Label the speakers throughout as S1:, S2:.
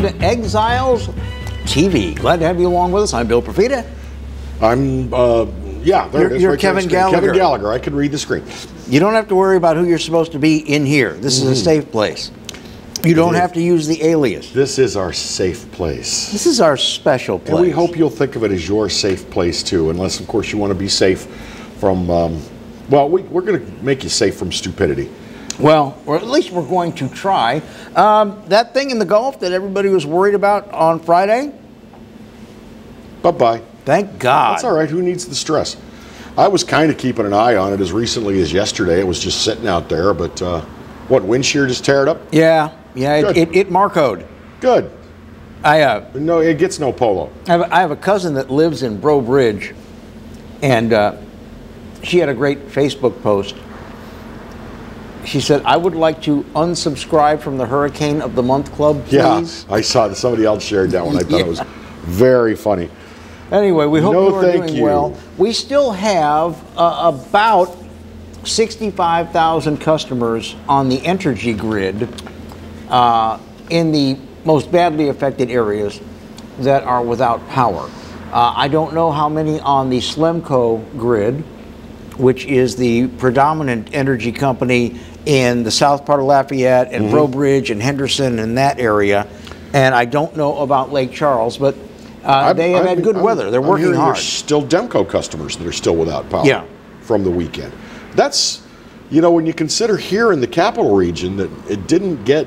S1: to Exiles TV. Glad to have you along with us. I'm Bill Profita.
S2: I'm, yeah, there it is.
S1: You're
S2: right
S1: Kevin
S2: there.
S1: Gallagher.
S2: Kevin Gallagher. I can read the screen.
S1: You don't have to worry about who you're supposed to be in here. This is a safe place. You don't have to use the alias.
S2: This is our safe place.
S1: This is our special place.
S2: And we hope you'll think of it as your safe place, too, unless, of course, you want to be safe from, well, we're going to make you safe from stupidity.
S1: Well, or at least we're going to try. That thing in the Gulf that everybody was worried about on Friday?
S2: Bye-bye.
S1: Thank God.
S2: That's all right. Who needs the stress? I was kind of keeping an eye on it as recently as yesterday. It was just sitting out there, but what, wind shear just tear it up?
S1: Yeah, it Marcoed.
S2: Good.
S1: No,
S2: it gets no polo.
S1: I have a cousin that lives in Rouge, and she had a great Facebook post. She said, "I would like to unsubscribe from the Hurricane of the Month Club, please."
S2: Yeah, I saw that. Somebody else shared that one. I thought it was very funny.
S1: Anyway, we hope you are doing
S2: you.
S1: well. We still have about 65,000 customers on the Entergy grid in the most badly affected areas that are without power. I don't know how many on the Slemco grid, which is the predominant energy company in the south part of Lafayette and Rouge and Henderson and that area. And I don't know about Lake Charles, but they have had good weather. They're working hard.
S2: There's still Demco customers that are still without power from the weekend. That's, you know, when you consider here in the capital region that it didn't get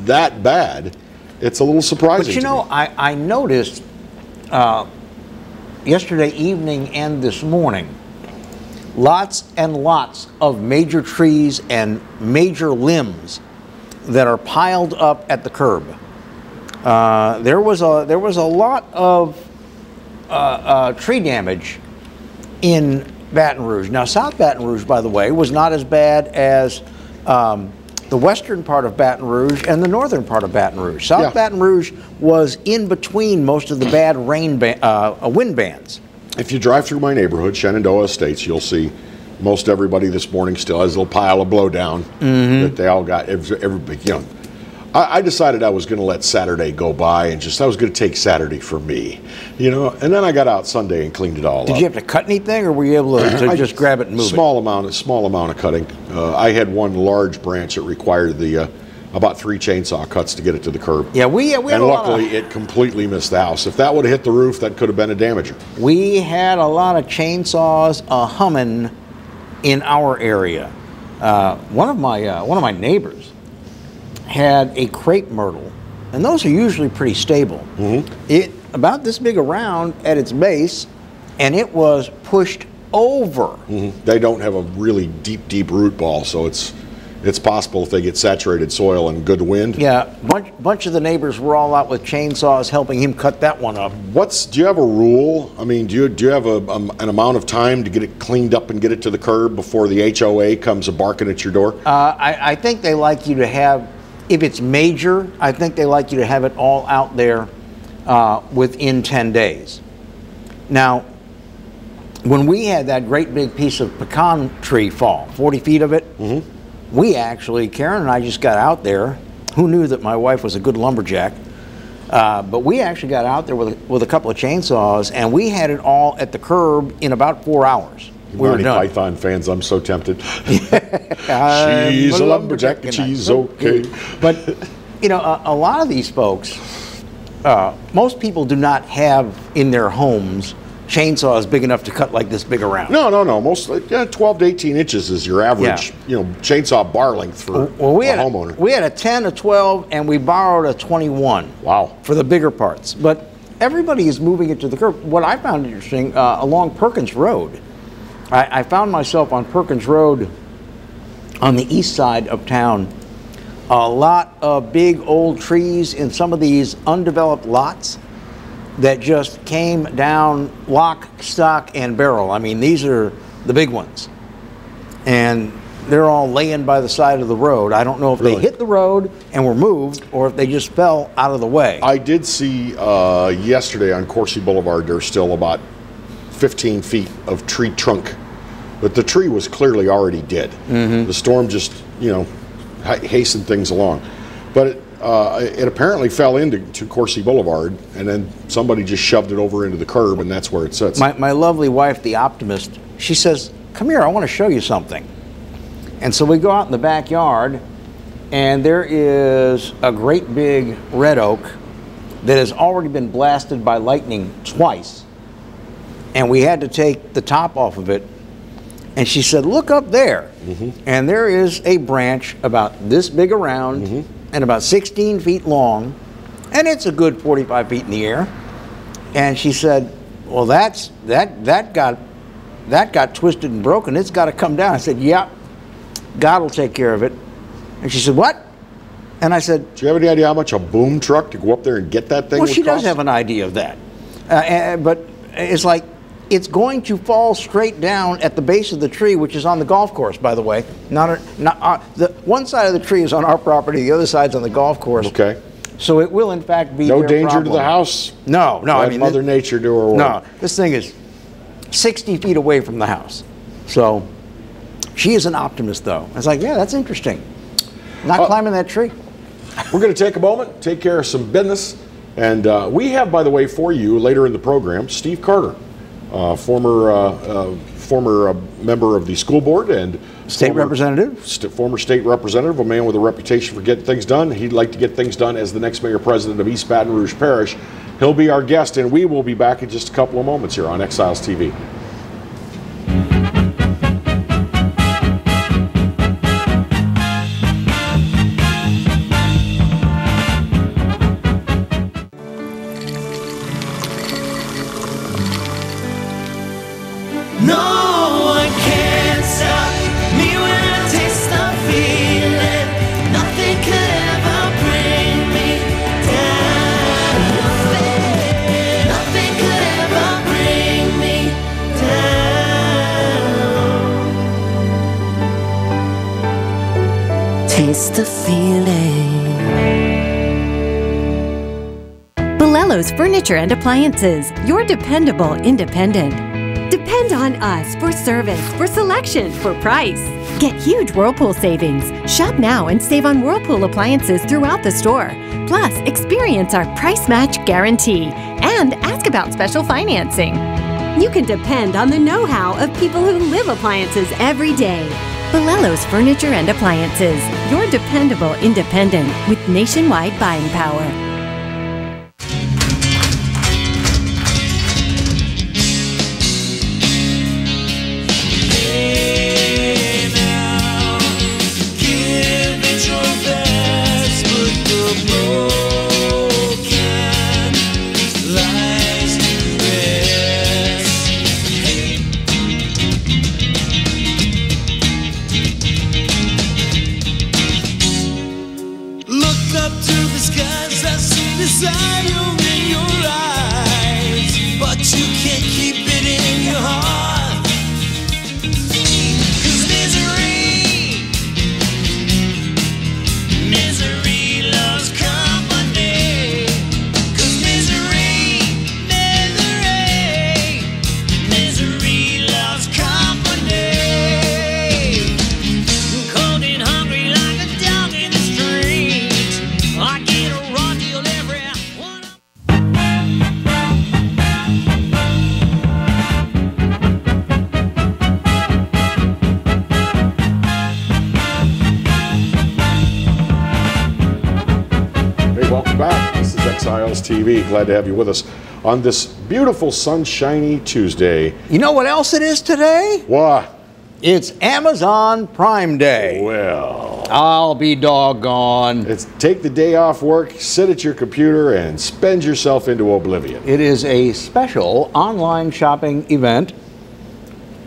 S2: that bad, it's a little surprising.
S1: But you know, I noticed yesterday evening and this morning, lots and lots of major trees and major limbs that are piled up at the curb. There was a lot of tree damage in Baton Rouge. Now, South Baton Rouge, by the way, was not as bad as the western part of Baton Rouge and the northern part of Baton Rouge. South Baton Rouge was in between most of the bad wind bands. If
S2: you drive through my neighborhood, Shenandoah Estates, you'll see most everybody this morning still has a little pile of blowdown that they all got. Everybody, you know, I decided I was going to let Saturday go by and I was going to take Saturday for me, you know. And then I got out Sunday and cleaned it all up.
S1: Did you have to cut anything, or were you able to just grab it and move it?
S2: Small amount of cutting. I had one large branch that required the about 3 chainsaw cuts to get it to the curb.
S1: Yeah, we had
S2: and luckily it completely missed the house. If that would have hit the roof, that could have been a damager.
S1: We had a lot of chainsaws humming in our area. One of my neighbors had a crepe myrtle, and those are usually pretty stable. It about this big around at its base, and it was pushed over.
S2: They don't have a really deep root ball, so it's possible if they get saturated soil and good wind.
S1: Yeah, bunch of the neighbors were all out with chainsaws helping him cut that one up.
S2: Do you have a rule? I mean, do you have an amount of time to get it cleaned up and get it to the curb before the HOA comes barking at your door?
S1: I think they like you to have, if it's major, I think they like you to have it all out there within 10 days. Now, when we had that great big piece of pecan tree fall, 40 feet of it, we actually, Karen and I just got out there. Who knew that my wife was a good lumberjack? But we actually got out there with a couple of chainsaws, and we had it all at the curb in about 4 hours. We were done.
S2: Python fans, I'm so tempted. She's a lumberjack and she's okay.
S1: But, you know, a lot of these folks, most people do not have in their homes chainsaws big enough to cut like this big around.
S2: No. Most 12 to 18 inches is your average, you know, chainsaw bar length for a homeowner.
S1: We had a 10, a 12, and we borrowed a 21.
S2: Wow. For
S1: the bigger parts. But everybody is moving it to the curb. What I found interesting, along Perkins Road, I found myself on Perkins Road on the east side of town. A lot of big old trees in some of these undeveloped lots that just came down lock, stock, and barrel. I mean, these are the big ones. And they're all laying by the side of the road. I don't know if they hit the road and were moved, or if they just fell out of the way.
S2: I did see yesterday on Coursey Boulevard, there's still about 15 feet of tree trunk, but the tree was clearly already dead. The storm just, you know, hastened things along. But it apparently fell into Coursey Boulevard, and then somebody just shoved it over into the curb, and that's where it sits.
S1: My lovely wife, the optimist, she says, "Come here, I want to show you something." And so we go out in the backyard, and there is a great big red oak that has already been blasted by lightning twice. And we had to take the top off of it. And she said, "Look up there." And there is a branch about this big around and about 16 feet long, and it's a good 45 feet in the air. And she said, "Well, that got twisted and broken. It's got to come down." I said, "Yeah, God will take care of it." And she said, "What?" And I said,
S2: "Do you have any idea how much a boom truck to go up there and get that thing
S1: well,
S2: would
S1: she
S2: cost?"
S1: does have an idea of that. But it's like, it's going to fall straight down at the base of the tree, which is on the golf course, by the way. The one side of the tree is on our property, the other side's on the golf course.
S2: Okay.
S1: So it will, in fact, be
S2: No
S1: their
S2: danger
S1: problem.
S2: to the house?
S1: No.
S2: Let Mother Nature do her work.
S1: No, this thing is 60 feet away from the house. So she is an optimist, though. I was like, yeah, that's interesting. Not climbing that tree.
S2: We're going to take a moment, take care of some business. And we have, by the way, for you later in the program, Steve Carter, former member of the school board and former state representative, a man with a reputation for getting things done. He'd like to get things done as the next mayor president of East Baton Rouge Parish. He'll be our guest, and we will be back in just a couple of moments here on Exiles TV.
S3: Taste the feeling. Bellello's Furniture and Appliances, your dependable independent. Depend on us for service, for selection, for price. Get huge Whirlpool savings. Shop now and save on Whirlpool appliances throughout the store. Plus, experience our price match guarantee and ask about special financing.
S4: You can depend on the know-how of people who live appliances every day.
S3: Bellello's Furniture and Appliances, your dependable independent with nationwide buying power.
S2: Exiles TV. Glad to have you with us on this beautiful sunshiny Tuesday.
S1: You know what else it is today?
S2: What?
S1: It's Amazon Prime Day.
S2: Well,
S1: I'll be doggone.
S2: It's take the day off work, sit at your computer, and spend yourself into oblivion.
S1: It is a special online shopping event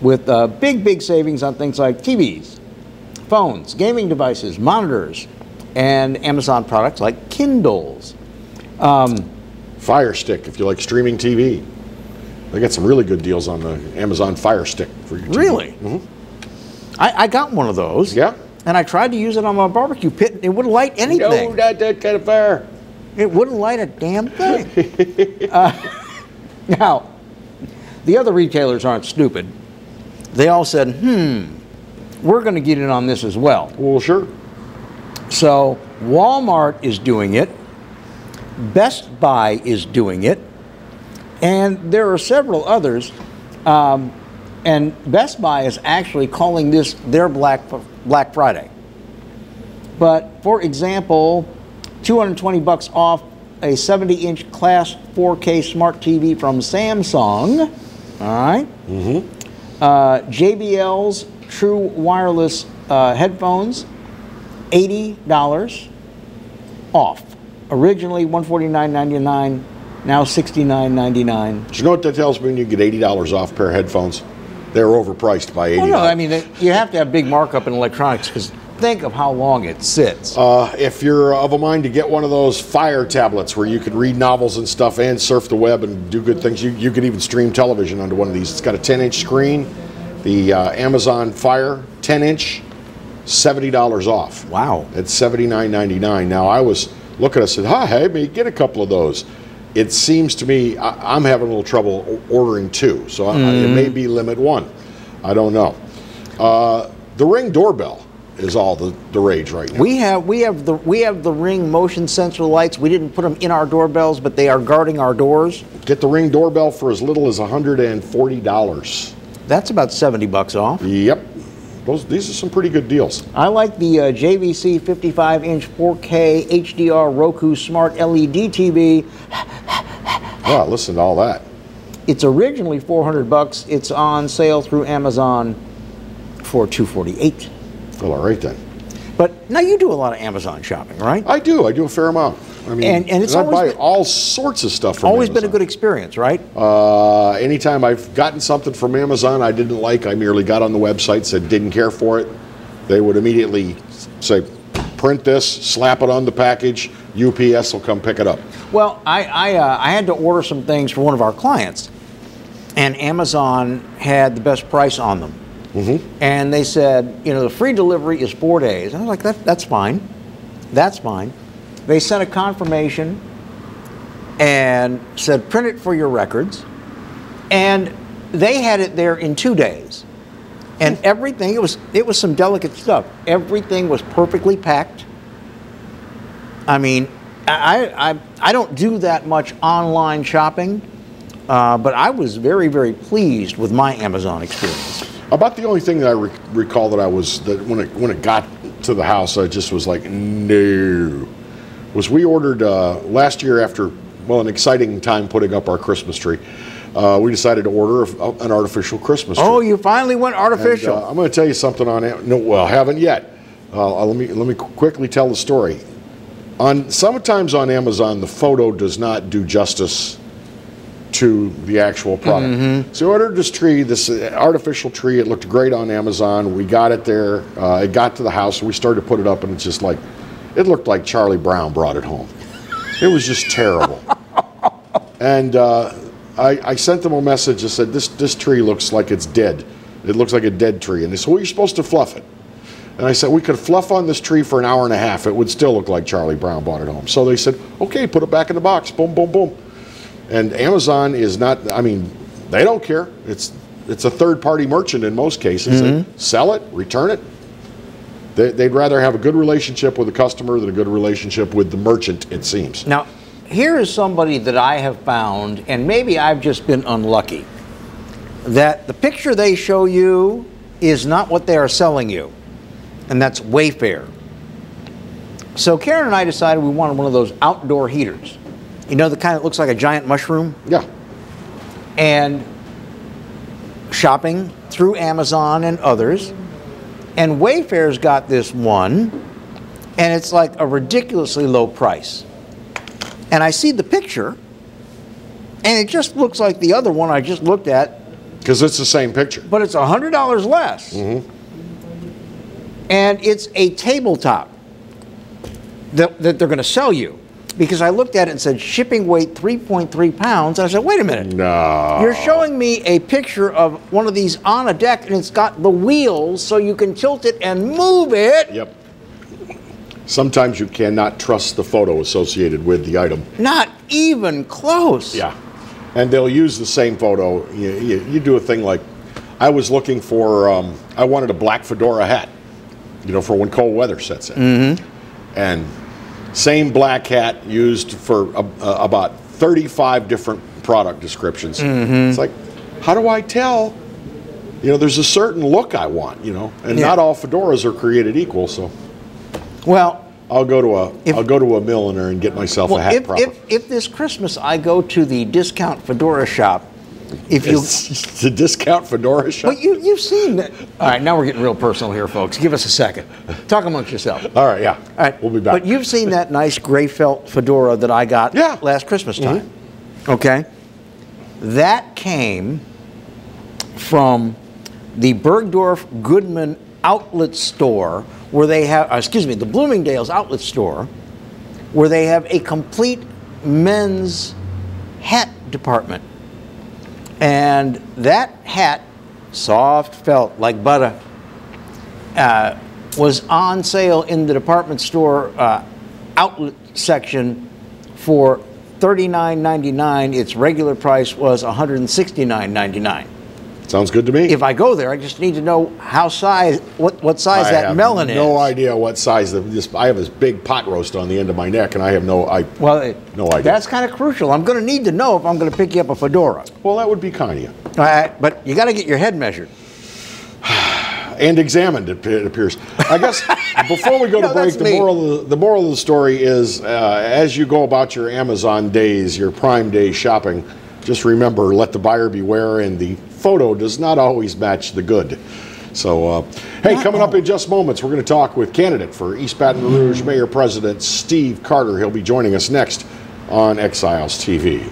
S1: with big savings on things like TVs, phones, gaming devices, monitors, and Amazon products like Kindles.
S2: Fire Stick, if you like streaming TV. They got some really good deals on the Amazon Fire Stick for your TV.
S1: Really? Mm-hmm. I got one of those.
S2: Yeah?
S1: And I tried to use it on my barbecue pit. It wouldn't light anything.
S2: No, not that kind of fire.
S1: It wouldn't light a damn thing. Now, the other retailers aren't stupid. They all said, we're going to get in on this as well.
S2: Well, sure.
S1: So Walmart is doing it. Best Buy is doing it. And there are several others. And Best Buy is actually calling this their Black Friday. But for example, $220 off a 70-inch Class 4K smart TV from Samsung. All right. JBL's True Wireless headphones, $80 off. Originally $149.99, now $69.99.
S2: Do you know what that tells me when you get $80 off a pair of headphones? They're overpriced by $80.
S1: Well, no, I mean, you have to have big markup in electronics because think of how long it sits.
S2: If you're of a mind to get one of those Fire tablets where you can read novels and stuff and surf the web and do good things, you can even stream television onto one of these. It's got a 10-inch screen. The Amazon Fire 10-inch, $70 off.
S1: Wow.
S2: It's $79.99. Now, I was looking, I said, hey, may get a couple of those. It seems to me I'm having a little trouble ordering two, so it may be limit one. I don't know. The Ring doorbell is all the rage right now.
S1: We have the Ring motion sensor lights. We didn't put them in our doorbells, but they are guarding our doors.
S2: Get the Ring doorbell for as little as $140.
S1: That's about $70 off.
S2: Yep. These are some pretty good deals.
S1: I like the JVC 55-inch 4K HDR Roku Smart LED TV.
S2: Wow, listen to all that.
S1: It's originally $400. It's on sale through Amazon for $248.
S2: Well, all right then.
S1: But now you do a lot of Amazon shopping, right?
S2: I do a fair amount. I mean,
S1: and it's
S2: I
S1: always
S2: buy
S1: been,
S2: all sorts of stuff from
S1: always
S2: Amazon.
S1: been a good experience, right?
S2: Anytime I've gotten something from Amazon I didn't like, I merely got on the website, said didn't care for it. They would immediately say, print this, slap it on the package, UPS will come pick it up.
S1: Well, I had to order some things for one of our clients, and Amazon had the best price on them. And they said, you know, the free delivery is 4 days. And I was like, that's fine. That's fine. They sent a confirmation and said, print it for your records. And they had it there in 2 days. And everything, it was some delicate stuff. Everything was perfectly packed. I mean, I don't do that much online shopping, but I was very, very pleased with my Amazon experience.
S2: About the only thing that I recall that when it got to the house, I just was like, no. Was we ordered last year after, well, an exciting time putting up our Christmas tree. We decided to order an artificial Christmas tree.
S1: Oh, you finally went artificial.
S2: And, I'm going to tell you something on it. No, well, haven't yet. Let me quickly tell the story. Sometimes on Amazon, the photo does not do justice to the actual product. So I ordered this tree, this artificial tree. It looked great on Amazon. We got it there. It got to the house, and we started to put it up, and it's just like, it looked like Charlie Brown brought it home. It was just terrible. And I sent them a message that said, this tree looks like it's dead. It looks like a dead tree. And they said, well, you're supposed to fluff it. And I said, we could fluff on this tree for an hour and a half. It would still look like Charlie Brown brought it home. So they said, okay, put it back in the box. Boom, boom, boom. And Amazon is not, I mean, they don't care. It's a third-party merchant in most cases. They sell it, return it. They'd rather have a good relationship with the customer than a good relationship with the merchant, it seems.
S1: Now, here is somebody that I have found, and maybe I've just been unlucky, that the picture they show you is not what they are selling you, and that's Wayfair. So Karen and I decided we wanted one of those outdoor heaters. You know, the kind that looks like a giant mushroom?
S2: Yeah.
S1: And shopping through Amazon and others, and Wayfair's got this one, and it's like a ridiculously low price. And I see the picture, and it just looks like the other one I just looked at.
S2: Because it's the same picture.
S1: But it's $100 less. And it's a tabletop that they're going to sell you. Because I looked at it and said shipping weight 3.3 pounds. And I said, wait a minute.
S2: No.
S1: You're showing me a picture of one of these on a deck, and it's got the wheels so you can tilt it and move it.
S2: Yep. Sometimes you cannot trust the photo associated with the item.
S1: Not even close.
S2: Yeah. And they'll use the same photo. You do a thing like, I was looking for, I wanted a black fedora hat, you know, for when cold weather sets in. And same black hat used for about 35 different product descriptions. It's like, how do I tell? You know, there's a certain look I want, you know, and not all fedoras are created equal. So,
S1: well,
S2: I'll go to a milliner and get myself a hat proper.
S1: If this Christmas I go to the discount fedora shop,
S2: It's the discount fedora shop.
S1: Well, you've seen that. All right, now we're getting real personal here, folks. Give us a second. Talk amongst yourself.
S2: All right, yeah.
S1: All right,
S2: we'll be back.
S1: But you've seen that nice gray felt fedora that I got last Christmas time. Okay, that came from the Bergdorf Goodman outlet store, where they have, the Bloomingdale's outlet store, where they have a complete men's hat department. And that hat, soft felt like butter, was on sale in the department store outlet section for $39.99. Its regular price was $169.99.
S2: Sounds good to me.
S1: If I go there, I just need to know what size that melon is.
S2: I have no idea what size. I have this big pot roast on the end of my neck, and I have no idea.
S1: That's kind of crucial. I'm going to need to know if I'm going to pick you up a fedora.
S2: Well, that would be kind of you.
S1: But you got to get your head measured.
S2: And examined, it appears. I guess before we go to break, the moral of the story is, as you go about your Amazon days, your Prime Day shopping, just remember, let the buyer beware, and the photo does not always match the good. So, hey, coming up in just moments, we're going to talk with candidate for East Baton Rouge Mayor President Steve Carter. He'll be joining us next on Exiles TV.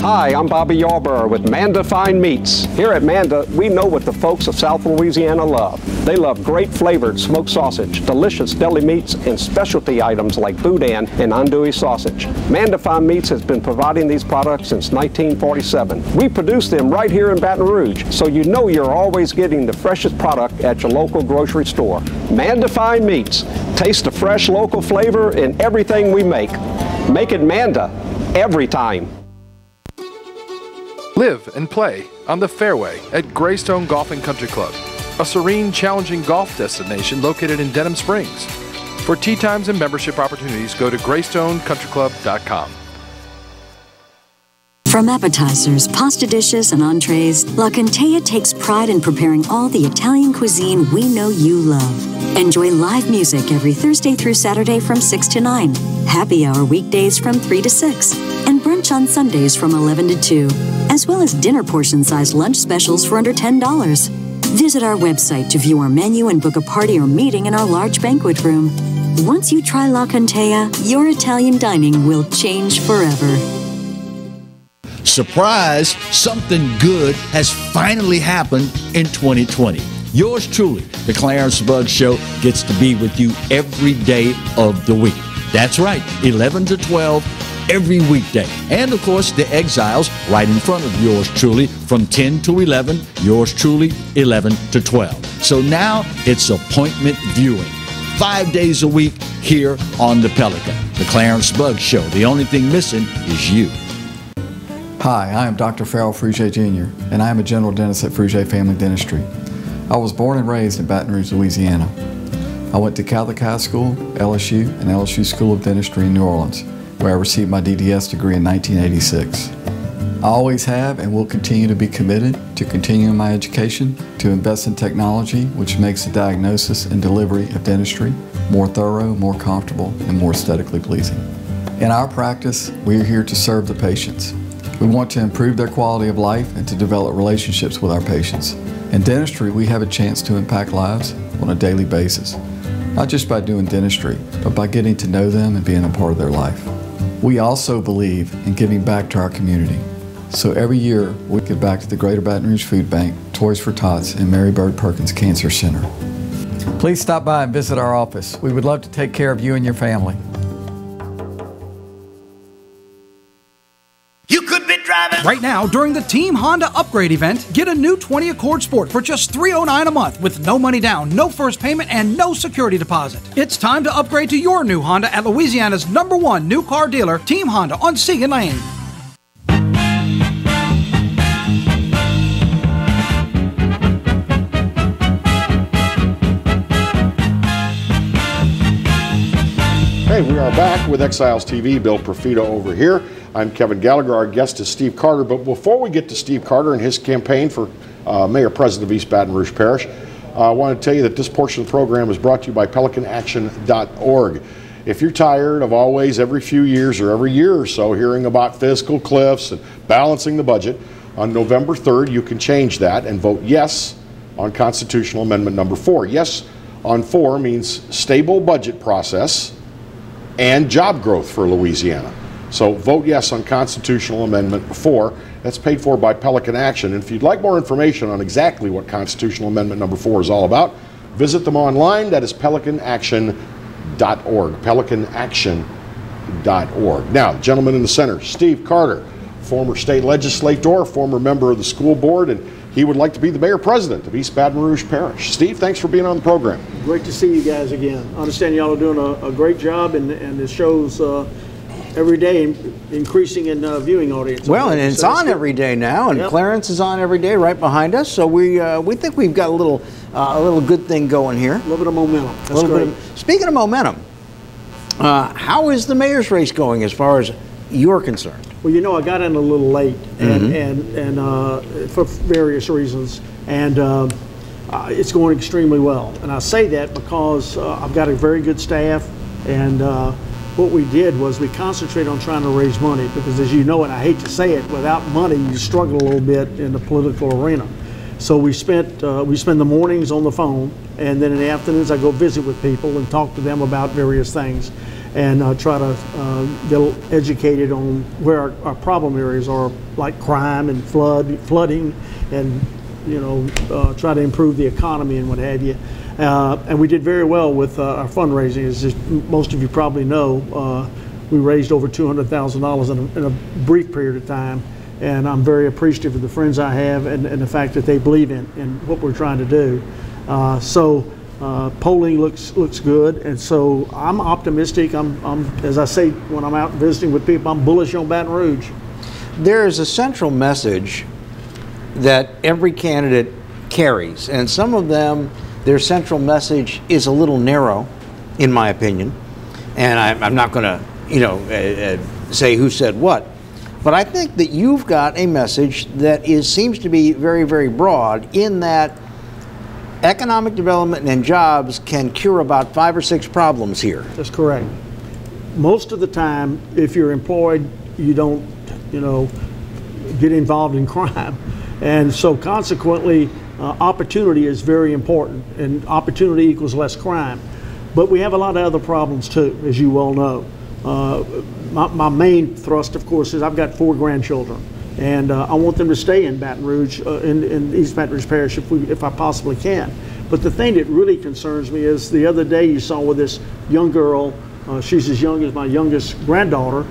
S5: Hi, I'm Bobby Yarborough with Manda Fine Meats. Here at Manda, we know what the folks of South Louisiana love. They love great flavored smoked sausage, delicious deli meats, and specialty items like boudin and andouille sausage. Manda Fine Meats has been providing these products since 1947. We produce them right here in Baton Rouge, so you know you're always getting the freshest product at your local grocery store. Manda Fine Meats. Taste the fresh local flavor in everything we make. Make it Manda every time.
S6: Live and play on the fairway at Greystone Golf and Country Club, a serene, challenging golf destination located in Denham Springs. For tee times and membership opportunities, go to GreystoneCountryClub.com.
S7: From appetizers, pasta dishes, and entrees, La Contea takes pride in preparing all the Italian cuisine we know you love. Enjoy live music every Thursday through Saturday from 6 to 9, happy hour weekdays from 3 to 6, and brunch on Sundays from 11 to 2, as well as dinner portion-sized lunch specials for under $10. Visit our website to view our menu and book a party or meeting in our large banquet room. Once you try La Contea, your Italian dining will change forever.
S8: Surprise, something good has finally happened in 2020. Yours truly, the Clarence Bugg Show, gets to be with you every day of the week. That's right, 11 to 12 every weekday. And of course, the Exiles right in front of yours truly from 10 to 11, yours truly 11 to 12. So now it's appointment viewing. 5 days a week here on the Pelican. The Clarence Bugg Show. The only thing missing is you.
S9: Hi, I am Dr. Farrell Frugier Jr., and I am a general dentist at Frugier Family Dentistry. I was born and raised in Baton Rouge, Louisiana. I went to Catholic High School, LSU, and LSU School of Dentistry in New Orleans, where I received my DDS degree in 1986. I always have and will continue to be committed to continuing my education, to invest in technology which makes the diagnosis and delivery of dentistry more thorough, more comfortable, and more aesthetically pleasing. In our practice, we are here to serve the patients. We want to improve their quality of life and to develop relationships with our patients. In dentistry, we have a chance to impact lives on a daily basis, not just by doing dentistry, but by getting to know them and being a part of their life. We also believe in giving back to our community. So every year, we give back to the Greater Baton Rouge Food Bank, Toys for Tots, and Mary Bird Perkins Cancer Center. Please stop by and visit our office. We would love to take care of you and your family.
S10: Right now, during the Team Honda Upgrade event, get a new 20 Accord Sport for just $309 a month with no money down, no first payment, and no security deposit. It's time to upgrade to your new Honda at Louisiana's #1 new car dealer, Team Honda on Segan Lane.
S2: Hey, we are back with Exiles TV. Bill Profito over here. I'm Kevin Gallagher. Our guest is Steve Carter. But before we get to Steve Carter and his campaign for Mayor President of East Baton Rouge Parish, I want to tell you that this portion of the program is brought to you by PelicanAction.org. If you're tired of always every few years or every year or so hearing about fiscal cliffs and balancing the budget, on November 3rd you can change that and vote yes on Constitutional Amendment number 4. Yes on 4 means stable budget process and job growth for Louisiana. So vote yes on Constitutional Amendment 4. That's paid for by Pelican Action. And if you'd like more information on exactly what Constitutional Amendment number 4 is all about, visit them online. That is PelicanAction.org. PelicanAction.org. Now, gentleman in the center, Steve Carter, former state legislator, former member of the school board, and he would like to be the mayor president of East Baton Rouge Parish. Steve, thanks for being on the program.
S11: Great to see you guys again. I understand y'all are doing a great job, and the show's every day increasing in viewing audience.
S1: Well, and it's on every day now, and Clarence is on every day right behind us. So we think we've got a little good thing going here.
S11: A little bit of momentum. That's great.
S1: Speaking of momentum, how is the mayor's race going as far as you're concerned?
S11: Well, you know, I got in a little late, and for various reasons, and it's going extremely well. And I say that because I've got a very good staff, and what we did was we concentrated on trying to raise money, because as you know, and I hate to say it, without money you struggle a little bit in the political arena. So we spend the mornings on the phone, and then in the afternoons I go visit with people and talk to them about various things, and try to get educated on where our problem areas are, like crime and flooding, and try to improve the economy and what have you. And we did very well with our fundraising. As most of you probably know, we raised over $200,000 in a brief period of time, and I'm very appreciative of the friends I have and the fact that they believe in what we're trying to do. Polling looks good, and so I'm optimistic. I'm as I say when I'm out visiting with people, I'm bullish on Baton Rouge.
S1: There is a central message that every candidate carries, and some of them, their central message is a little narrow, in my opinion. And I'm not going to, say who said what, but I think that you've got a message that seems to be very, very broad, in that economic development and jobs can cure about 5 or 6 problems here.
S11: That's correct. Most of the time, if you're employed, you don't, get involved in crime. And so consequently, opportunity is very important, and opportunity equals less crime. But we have a lot of other problems too, as you well know. My main thrust, of course, is I've got 4 grandchildren, and I want them to stay in Baton Rouge, in East Baton Rouge Parish, if I possibly can. But the thing that really concerns me is the other day you saw with this young girl, she's as young as my youngest granddaughter,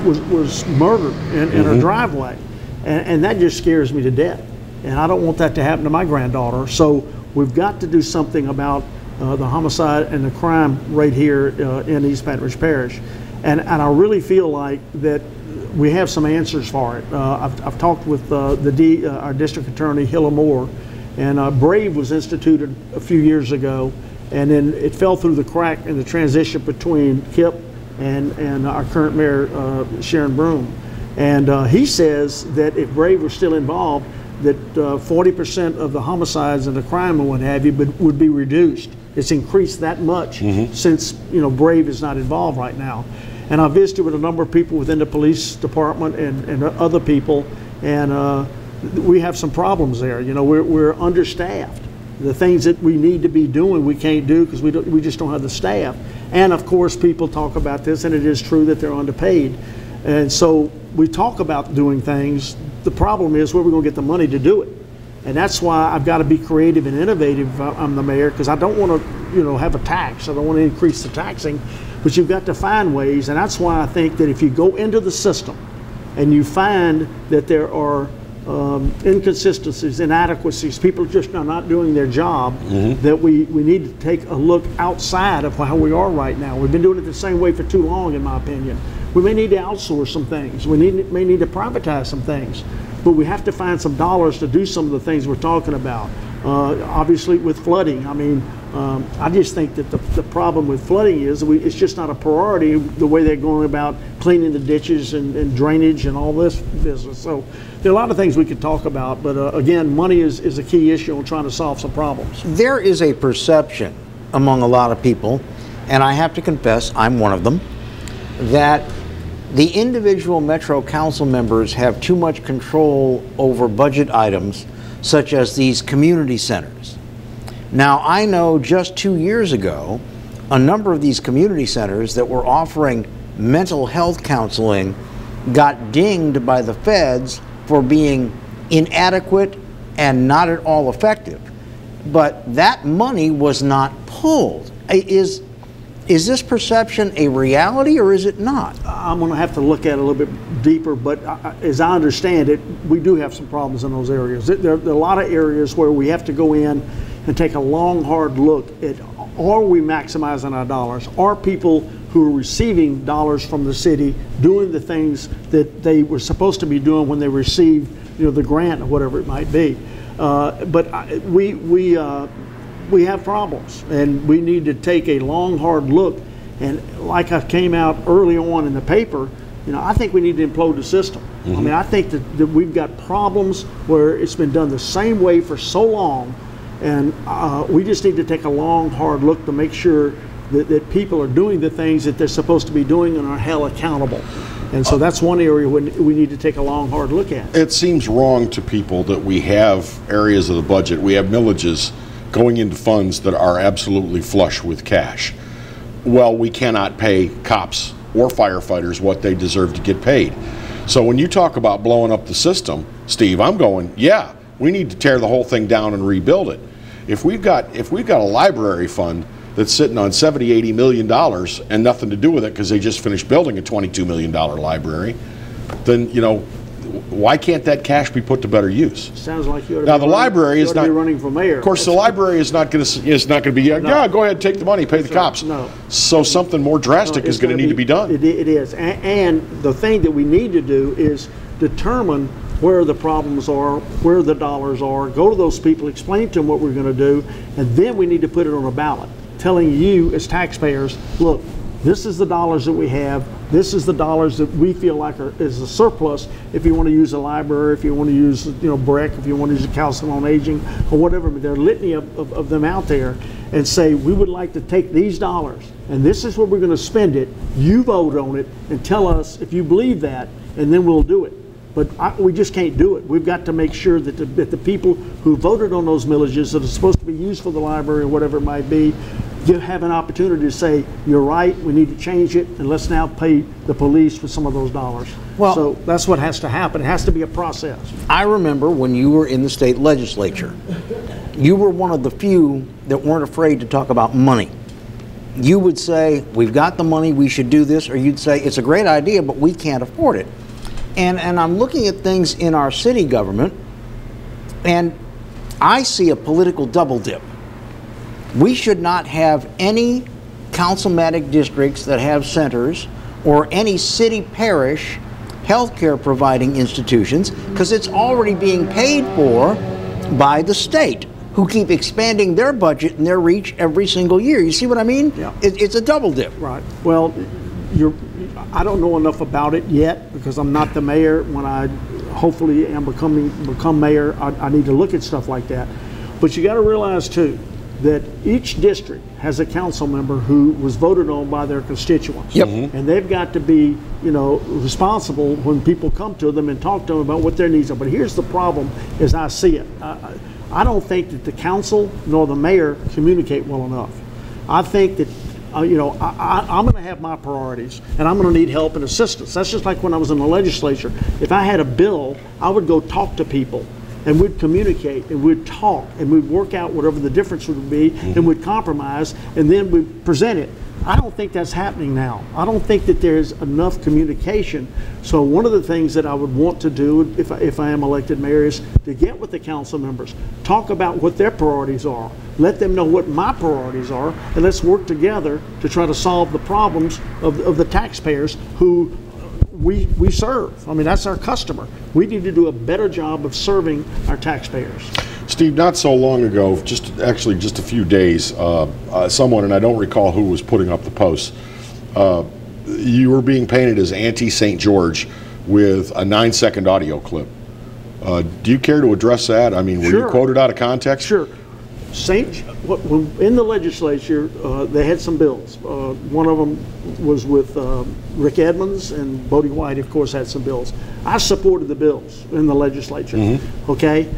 S11: was murdered in her driveway. And that just scares me to death. And I don't want that to happen to my granddaughter. So we've got to do something about the homicide and the crime rate here in East Baton Rouge Parish. And I really feel like that we have some answers for it. I've talked with our district attorney, Hilla Moore, and BRAVE was instituted a few years ago, and then it fell through the crack in the transition between Kip and our current mayor, Sharon Broome. And he says that if BRAVE were still involved, that 40% of the homicides and the crime and what have you would be reduced. It's increased that much since BRAVE is not involved right now. And I visited with a number of people within the police department and other people, and we have some problems there. We're understaffed. The things that we need to be doing, we can't do because we just don't have the staff. And of course, people talk about this, and it is true that they're underpaid. And so we talk about doing things. The problem is where we're going to get the money to do it. And that's why I've got to be creative and innovative if I'm the mayor, because I don't want to, have a tax. I don't want to increase the taxing, but you've got to find ways. And that's why I think that if you go into the system and you find that there are inconsistencies, inadequacies, people just are not doing their job, that we need to take a look outside of how we are right now. We've been doing it the same way for too long, in my opinion. We may need to outsource some things. We may need to privatize some things. But we have to find some dollars to do some of the things we're talking about. Obviously with flooding, I mean, I just think that the problem with flooding is it's just not a priority the way they're going about cleaning the ditches and drainage and all this business. So there are a lot of things we could talk about, but again, money is a key issue in trying to solve some problems.
S1: There is a perception among a lot of people, and I have to confess I'm one of them, that the individual Metro Council members have too much control over budget items such as these community centers. Now, I know just 2 years ago, a number of these community centers that were offering mental health counseling got dinged by the feds for being inadequate and not at all effective. But that money was not pulled. Is this perception a reality or is it not?
S11: I'm going to have to look at it a little bit deeper, but as I understand it, we do have some problems in those areas. There are a lot of areas where we have to go in and take a long, hard look at, are we maximizing our dollars? Are people who are receiving dollars from the city doing the things that they were supposed to be doing when they received, the grant or whatever it might be? But we have problems, and we need to take a long, hard look. And like I came out early on in the paper, I think we need to implode the system. I mean, I think that we've got problems where it's been done the same way for so long, and we just need to take a long, hard look to make sure that people are doing the things that they're supposed to be doing and are held accountable. And so that's one area we need to take a long, hard look at.
S2: It seems wrong to people that we have areas of the budget, we have millages going into funds that are absolutely flush with cash. Well, we cannot pay cops or firefighters what they deserve to get paid. So when you talk about blowing up the system, Steve, I'm going, yeah, we need to tear the whole thing down and rebuild it. If we've got a library fund that's sitting on $70–80 million and nothing to do with it because they just finished building a $22 million library, then why can't that cash be put to better use?
S11: Sounds like you ought to
S2: now the library is not
S11: running for mayor.
S2: Of course, the library is not going to be. Yeah, go ahead, take the money, pay the cops.
S11: No.
S2: So something more drastic is going to need to be done.
S11: It is, and the thing that we need to do is determine where the problems are, where the dollars are. Go to those people, explain to them what we're going to do, and then we need to put it on a ballot, telling you as taxpayers, look, this is the dollars that we have. This is the dollars that we feel like is a surplus. If you want to use a library, if you want to use BREC, if you want to use a council on aging, or whatever, but there are litany of them out there, and say we would like to take these dollars and this is where we're going to spend it. You vote on it and tell us if you believe that, and then we'll do it. But we just can't do it. We've got to make sure that the people who voted on those millages that are supposed to be used for the library or whatever it might be, have an opportunity to say, you're right, we need to change it, and let's now pay the police for some of those dollars. Well, so that's what has to happen. It has to be a process.
S1: I remember when you were in the state legislature, you were one of the few that weren't afraid to talk about money. You would say, we've got the money, we should do this, or you'd say, it's a great idea, but we can't afford it. And I'm looking at things in our city government, and I see a political double dip. We should not have any councilmatic districts that have centers or any city parish healthcare providing institutions, because it's already being paid for by the state, who keep expanding their budget and their reach every single year. You see what I mean?
S11: Yeah.
S1: It's a double dip.
S11: Right. Well, I don't know enough about it yet because I'm not the mayor. When I hopefully am become mayor, I need to look at stuff like that. But you got to realize too that each district has a council member who was voted on by their constituents.
S1: Yep.
S11: And they've got to be, responsible when people come to them and talk to them about what their needs are. But here's the problem as I see it. I don't think that the council nor the mayor communicate well enough. I think that I'm going to have my priorities, and I'm going to need help and assistance. That's just like when I was in the legislature. If I had a bill, I would go talk to people, and we'd communicate, and we'd talk, and we'd work out whatever the difference would be, and we'd compromise, and then we'd present it. I don't think that's happening now. I don't think that there's enough communication. So one of the things that I would want to do if I am elected mayor is to get with the council members, talk about what their priorities are, let them know what my priorities are, and let's work together to try to solve the problems of the taxpayers who we serve. I mean, that's our customer. We need to do a better job of serving our taxpayers.
S2: Steve, not so long ago, just a few days, someone, and I don't recall who was putting up the posts, you were being painted as anti-St. George with a 9-second audio clip. Do you care to address that? I mean, were you quoted out of context?
S11: Sure. In the legislature, they had some bills. One of them was with Rick Edmonds, and Bodie White, of course, had some bills. I supported the bills in the legislature. Okay?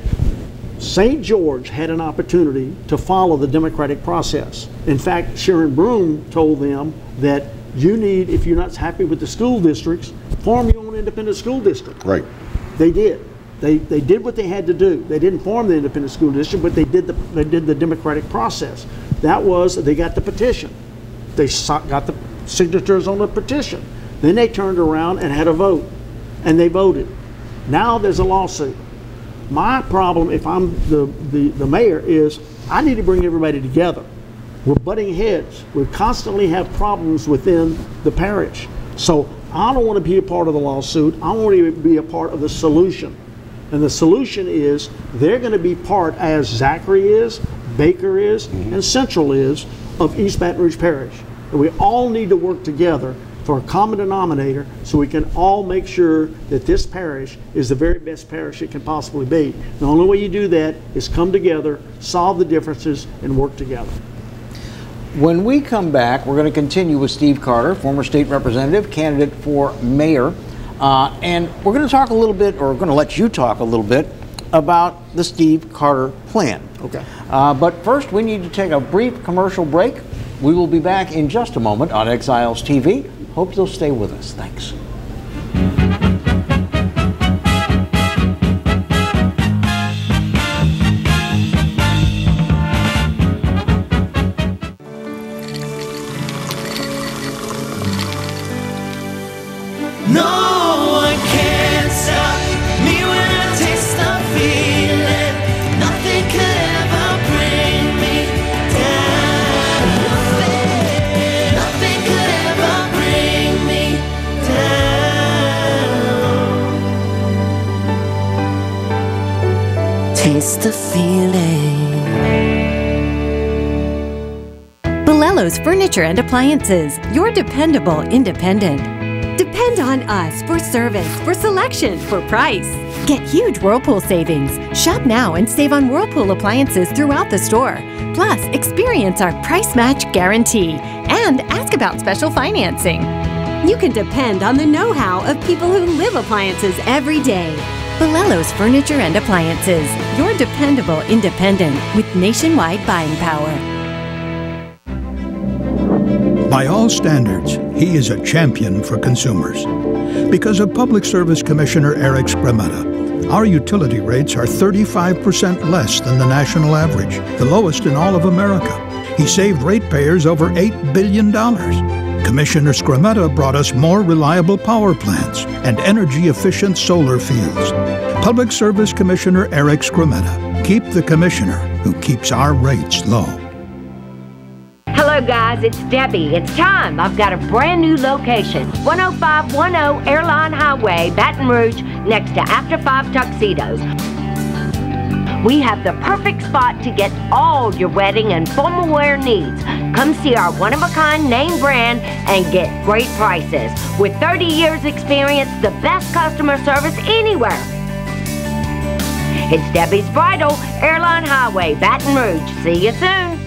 S11: St. George had an opportunity to follow the democratic process. In fact, Sharon Broome told them that you need, if you're not happy with the school districts, form your own independent school district.
S2: Right.
S11: They did. They did what they had to do. They didn't form the independent school district, but they did the democratic process. That was, they got the petition. They got the signatures on the petition. Then they turned around and had a vote, and they voted. Now there's a lawsuit. My problem, if I'm the mayor, is I need to bring everybody together. We're butting heads. We constantly have problems within the parish. So I don't want to be a part of the lawsuit. I want to be a part of the solution. And the solution is they're going to be part, as Zachary is, Baker is, and Central is, of East Baton Rouge Parish. And we all need to work together for a common denominator so we can all make sure that this parish is the very best parish it can possibly be. The only way you do that is come together, solve the differences, and work together.
S1: When we come back, we're going to continue with Steve Carter, former state representative, candidate for mayor. And we're going to talk a little bit, or we're going to let you talk a little bit, about the Steve Carter plan.
S11: Okay.
S1: But first, we need to take a brief commercial break. We will be back in just a moment on Exiles TV. Hope you'll stay with us. Thanks.
S12: No one can stop me when I taste the feeling. Nothing could ever bring me down. Nothing could ever bring me down. Taste the feeling.
S3: Bolello's Furniture and Appliances, your dependable independent. Depend on us for service, for selection, for price. Get huge Whirlpool savings. Shop now and save on Whirlpool appliances throughout the store. Plus, experience our price match guarantee and ask about special financing.
S4: You can depend on the know-how of people who live appliances every day.
S3: Bolello's Furniture and Appliances, your dependable independent with nationwide buying power.
S13: By all standards, he is a champion for consumers. Because of Public Service Commissioner Eric Skrmetta, our utility rates are 35% less than the national average, the lowest in all of America. He saved ratepayers over $8 billion. Commissioner Skrmetta brought us more reliable power plants and energy-efficient solar fields. Public Service Commissioner Eric Skrmetta. Keep the commissioner who keeps our rates low.
S14: Hello guys, it's Debbie. It's time. I've got a brand new location. 10510 Airline Highway, Baton Rouge, next to After 5 Tuxedos. We have the perfect spot to get all your wedding and formal wear needs. Come see our one-of-a-kind name brand and get great prices. With 30 years experience, the best customer service anywhere. It's Debbie's Bridal, Airline Highway, Baton Rouge. See you soon.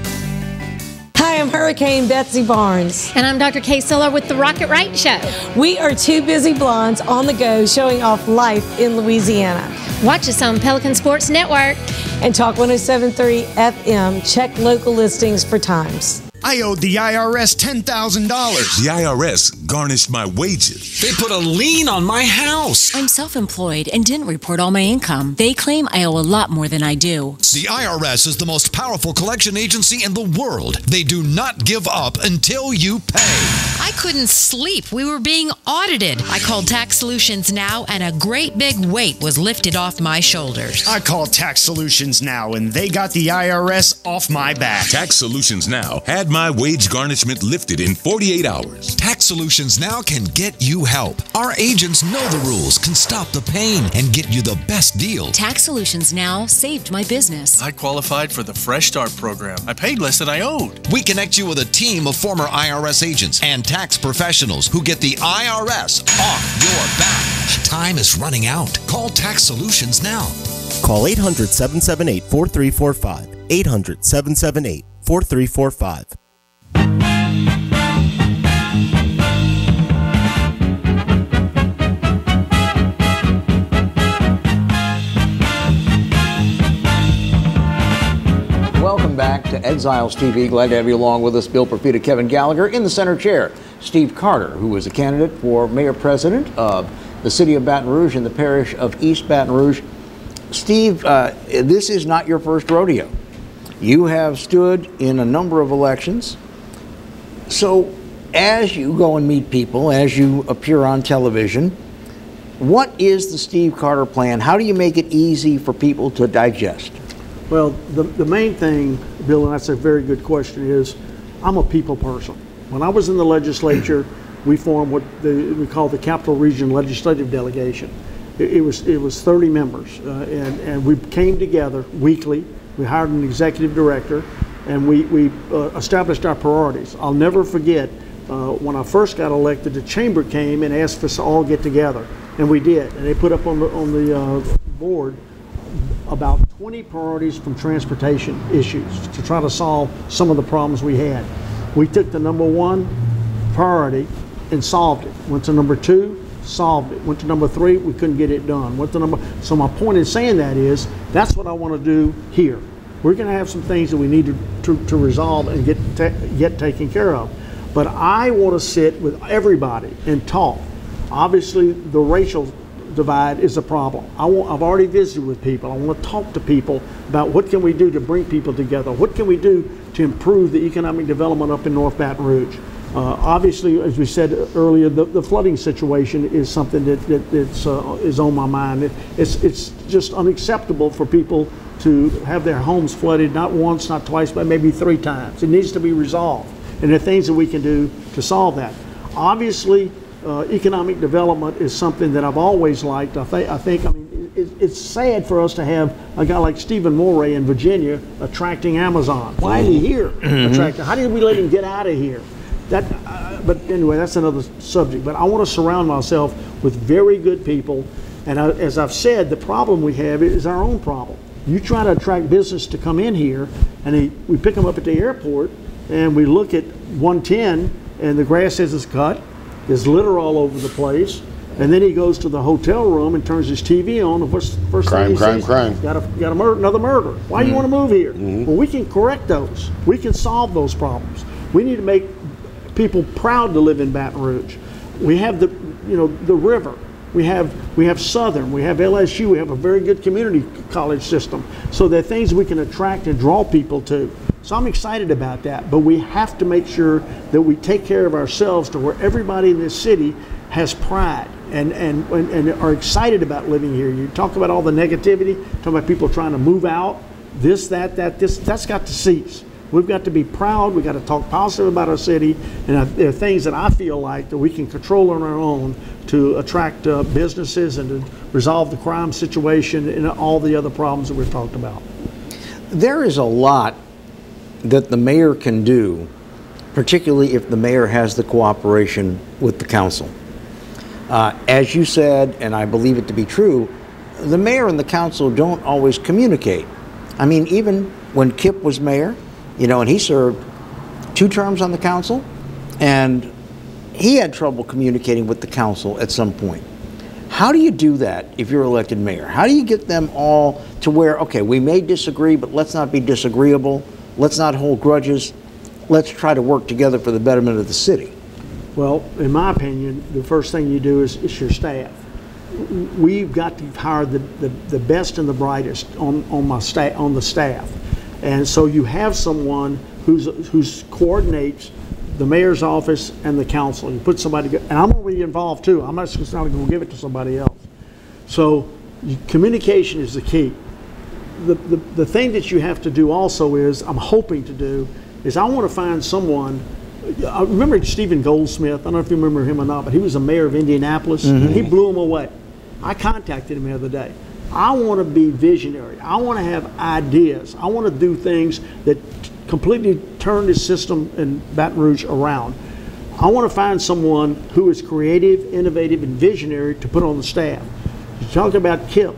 S15: Hi, I'm Hurricane Betsy Barnes.
S16: And I'm Dr. Kay Siller with The Rocket Right Show.
S15: We are two busy blondes on the go showing off life in Louisiana.
S16: Watch us on Pelican Sports Network.
S15: And Talk 107.3 FM. Check local listings for times.
S17: I owed the IRS $10,000.
S18: The IRS garnished my wages.
S17: They put a lien on my house.
S19: I'm self-employed and didn't report all my income. They claim I owe a lot more than I do.
S17: The IRS is the most powerful collection agency in the world. They do not give up until you pay.
S20: I couldn't sleep. We were being audited. I called Tax Solutions Now, and a great big weight was lifted off my shoulders.
S21: I called Tax Solutions Now, and they got the IRS off my back.
S18: Tax Solutions Now had my wage garnishment lifted in 48 hours.
S17: Tax Solutions Now can get you help. Our agents know the rules, can stop the pain, and get you the best deal.
S19: Tax Solutions Now saved my business.
S22: I qualified for the Fresh Start program. I paid less than I owed.
S17: We connect you with a team of former IRS agents and tax professionals who get the IRS off your back. Time is running out. Call Tax Solutions now.
S23: Call 800-778-4345. 800-778-4345.
S1: Welcome back to Exiles TV. Glad to have you along with us. Bill Profita, Kevin Gallagher in the center chair. Steve Carter, who is a candidate for mayor president of the city of Baton Rouge in the parish of East Baton Rouge. Steve, this is not your first rodeo. You have stood in a number of elections. So as you go and meet people, as you appear on television, what is the Steve Carter plan? How do you make it easy for people to digest?
S11: Well, the main thing, Bill, and that's a very good question, is I'm a people person. When I was in the legislature, we formed what we call the Capital Region Legislative Delegation. It was 30 members, and we came together weekly. We hired an executive director, and we established our priorities. I'll never forget when I first got elected, the chamber came and asked us to all get together, and we did. And they put up on the board about 20 priorities from transportation issues to try to solve some of the problems we had. We took the number one priority and solved it. Went to number two, solved it. Went to number three, we couldn't get it done. So my point in saying that is, that's what I want to do here. We're going to have some things that we need to resolve and get taken care of. But I want to sit with everybody and talk. Obviously, the racial divide is a problem. I've already visited with people. I want to talk to people about what can we do to bring people together. What can we do to improve the economic development up in North Baton Rouge? Obviously, as we said earlier, the flooding situation is something that is on my mind. It's just unacceptable for people to have their homes flooded not once, not twice, but maybe 3 times. It needs to be resolved, and there are things that we can do to solve that. Obviously, economic development is something that I've always liked. I mean, it's sad for us to have a guy like Stephen Moray in Virginia attracting Amazon. Why is he here attracting? How did we let him get out of here? But anyway, that's another subject. But I want to surround myself with very good people. And as I've said, the problem we have is our own problem. You try to attract business to come in here, and we pick them up at the airport, and we look at 110, and the grass isn't cut. There's litter all over the place. And then he goes to the hotel room and turns his TV on, and what's the first thing he sees? Crime. Got another murder. Why do you want to move here? Well, we can correct those. We can solve those problems. We need to make people proud to live in Baton Rouge. We have the river. We have Southern. We have LSU. We have a very good community college system. So there are things we can attract and draw people to. So I'm excited about that. But we have to make sure that we take care of ourselves to where everybody in this city has pride and are excited about living here. You talk about all the negativity, talk about people trying to move out, this, that's got to cease. We've got to be proud. We've got to talk positive about our city, and there are things that I feel like that we can control on our own to attract businesses and to resolve the crime situation and all the other problems that we've talked about.
S1: There is a lot that the mayor can do, particularly if the mayor has the cooperation with the council. As you said, and I believe it to be true, the mayor and the council don't always communicate. I mean, even when Kip was mayor, and he served 2 terms on the council, and he had trouble communicating with the council at some point. How do you do that if you're elected mayor? How do you get them all to where, okay, we may disagree, but let's not be disagreeable. Let's not hold grudges. Let's try to work together for the betterment of the city.
S11: Well, in my opinion, the first thing you do is your staff. We've got to hire the best and the brightest on the staff. And so you have someone who coordinates the mayor's office and the council. You put somebody, and I'm going to be involved too. I'm not just not going to give it to somebody else. So communication is the key. The thing that you have to do also is, I'm hoping to do, is I want to find someone. I remember Stephen Goldsmith. I don't know if you remember him or not, but he was the mayor of Indianapolis, and he blew him away. I contacted him the other day. I want to be visionary. I want to have ideas. I want to do things that completely turn the system in Baton Rouge around. I want to find someone who is creative, innovative, and visionary to put on the staff. You talk about Kip.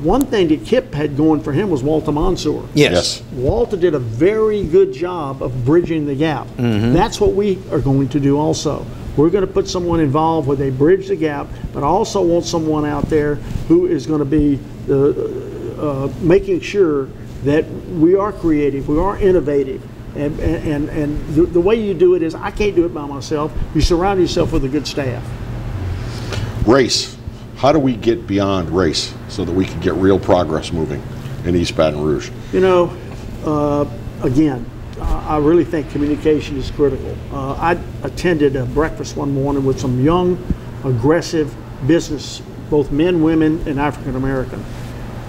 S11: One thing that Kip had going for him was Walter Mansour.
S1: Yes.
S11: Walter did a very good job of bridging the gap. That's what we are going to do also. We're going to put someone involved where they bridge the gap, but I also want someone out there who is going to be making sure that we are creative, we are innovative. And the way you do it is, I can't do it by myself. You surround yourself with a good staff.
S2: Race. How do we get beyond race so that we can get real progress moving in East Baton Rouge?
S11: You know, again, I really think communication is critical. I attended a breakfast one morning with some young, aggressive business, both men, women, and African American.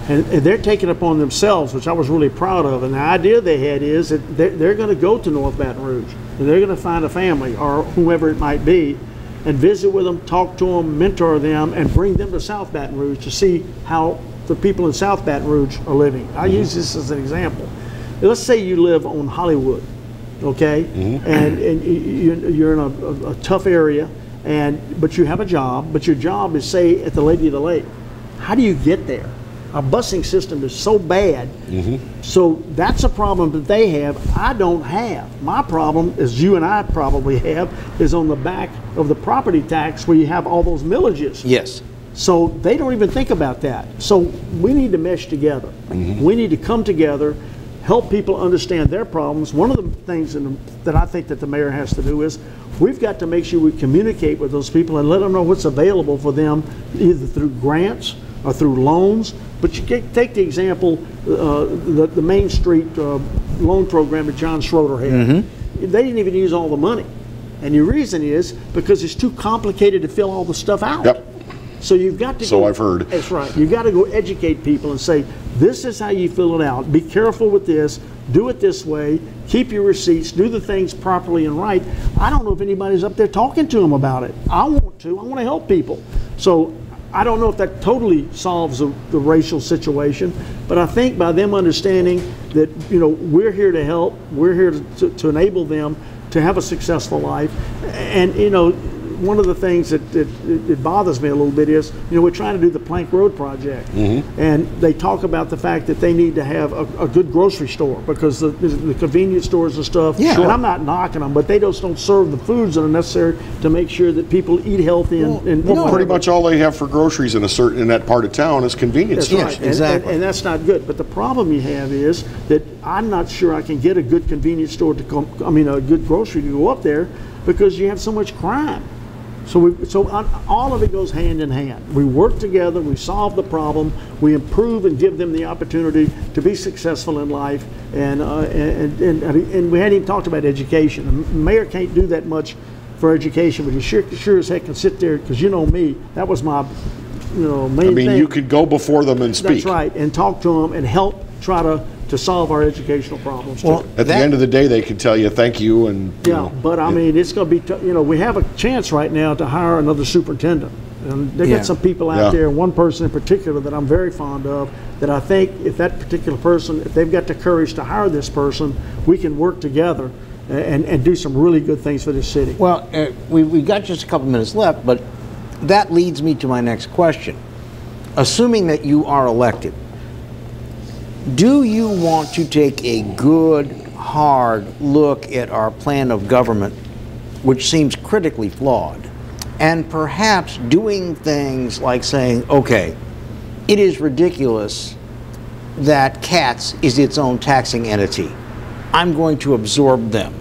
S11: And they're taking it upon themselves, which I was really proud of. And the idea they had is that they're going to go to North Baton Rouge, and they're going to find a family or whoever it might be, and visit with them, talk to them, mentor them, and bring them to South Baton Rouge to see how the people in South Baton Rouge are living. I use this as an example. Let's say you live on Hollywood, okay, and you're in a tough area, but you have a job, but your job is, say, at the Lady of the Lake. How do you get there? Our busing system is so bad, so that's a problem that they have, I don't have. My problem, as you and I probably have, is on the back of the property tax where you have all those millages.
S1: Yes.
S11: So they don't even think about that. So we need to mesh together. We need to come together, help people understand their problems. One of the things that I think that the mayor has to do is, we've got to make sure we communicate with those people and let them know what's available for them, either through grants or through loans. But you take the example, the Main Street loan program that John Schroeder had. They didn't even use all the money. And the reason is because it's too complicated to fill all the stuff out.
S2: Yep.
S11: So you've got to
S2: So I've heard.
S11: That's right. You've got to go educate people and say, this is how you fill it out. Be careful with this. Do it this way. Keep your receipts. Do the things properly and right. I don't know if anybody's up there talking to them about it. I want to. I want to help people. So I don't know if that totally solves the racial situation, but I think by them understanding that, you know, we're here to help, we're here to enable them to have a successful life. And, you know, one of the things that bothers me a little bit is, you know, we're trying to do the Plank Road project, and they talk about the fact that they need to have a good grocery store because the convenience stores and stuff, and I'm not knocking them, but they just don't serve the foods that are necessary to make sure that people eat healthy.
S2: Well, pretty much all they have for groceries in that part of town is convenience stores.
S11: Right. Exactly. And that's not good. But the problem you have is that I'm not sure I can get a good convenience store to come, a good grocery to go up there because you have so much crime. So all of it goes hand in hand. We work together, we solve the problem, we improve and give them the opportunity to be successful in life. And we hadn't even talked about education. The mayor can't do that much for education, but he sure as heck can sit there, because you know me, that was my main thing.
S2: You could go before them and speak.
S11: That's right, and talk to them and help try to solve our educational problems.
S2: Well, at the end of the day, they can tell you thank you and
S11: but I mean, it's going to be we have a chance right now to hire another superintendent, and they got some people out there. One person in particular that I'm very fond of. That I think if that particular person, if they've got the courage to hire this person, we can work together and do some really good things for this city.
S1: Well, we got just a couple minutes left, but that leads me to my next question. Assuming that you are elected, do you want to take a good, hard look at our plan of government, which seems critically flawed, and perhaps doing things like saying, okay, it is ridiculous that CATS is its own taxing entity. I'm going to absorb them.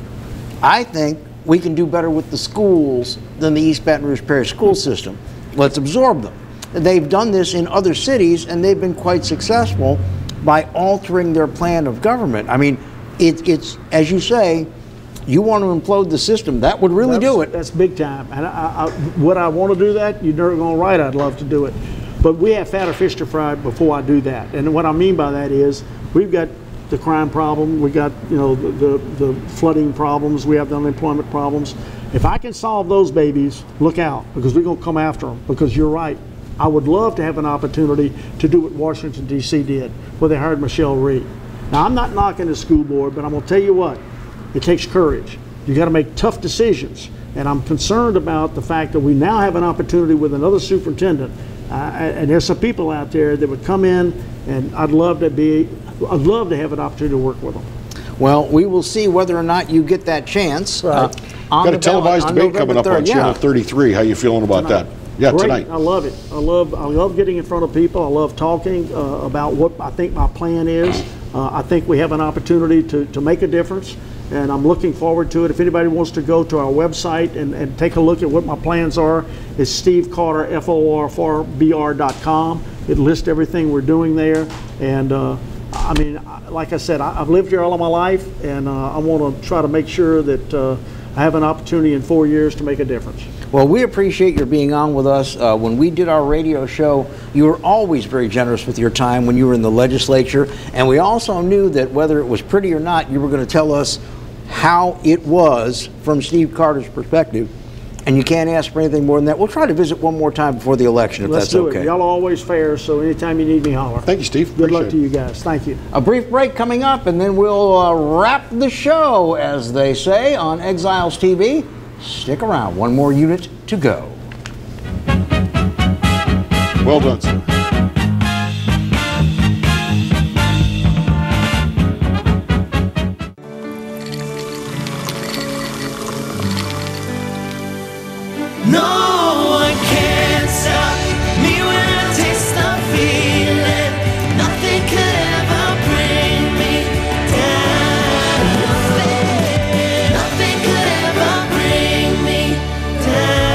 S1: I think we can do better with the schools than the East Baton Rouge Parish school system. Let's absorb them. They've done this in other cities, and they've been quite successful by altering their plan of government. I mean, it's as you say, you want to implode the system, that would really do it.
S11: That's big time. And would I want to do that? You're never going to write, I'd love to do it. But we have fatter fish to fry before I do that. And what I mean by that is we've got the crime problem, we got the flooding problems, we have the unemployment problems. If I can solve those babies, look out, because we're going to come after them. Because you're right. I would love to have an opportunity to do what Washington, D.C. did, where they hired Michelle Reed. Now, I'm not knocking the school board, but I'm going to tell you what, it takes courage. You got to make tough decisions. And I'm concerned about the fact that we now have an opportunity with another superintendent. And there's some people out there that would come in, and I'd love to have an opportunity to work with them.
S1: Well, we will see whether or not you get that chance.
S11: Right.
S2: Got a televised debate coming up on Channel 33. How you feeling about that? Yeah,
S11: Great.
S2: tonight.
S11: I love it. I love getting in front of people. I love talking about what I think my plan is. I think we have an opportunity to make a difference, and I'm looking forward to it. If anybody wants to go to our website and take a look at what my plans are, it's Steve Carter, FORBR.com. It lists everything we're doing there. And I mean, like I said, I've lived here all of my life, and I want to try to make sure that I have an opportunity in 4 years to make a difference.
S1: Well, we appreciate your being on with us. When we did our radio show, you were always very generous with your time when you were in the legislature. And we also knew that whether it was pretty or not, you were going to tell us how it was from Steve Carter's perspective. And you can't ask for anything more than that. We'll try to visit one more time before the election, if that's okay.
S11: Let's do it. Y'all are always fair, so anytime you need me, holler.
S2: Thank you, Steve.
S11: Good luck to you guys. Thank you.
S1: A brief break coming up, and then we'll wrap the show, as they say, on Exiles TV. Stick around. One more unit to go.
S2: Well done, sir.
S12: No one can stop me when I taste the feeling. Nothing could ever bring me down. Nothing could ever bring me down.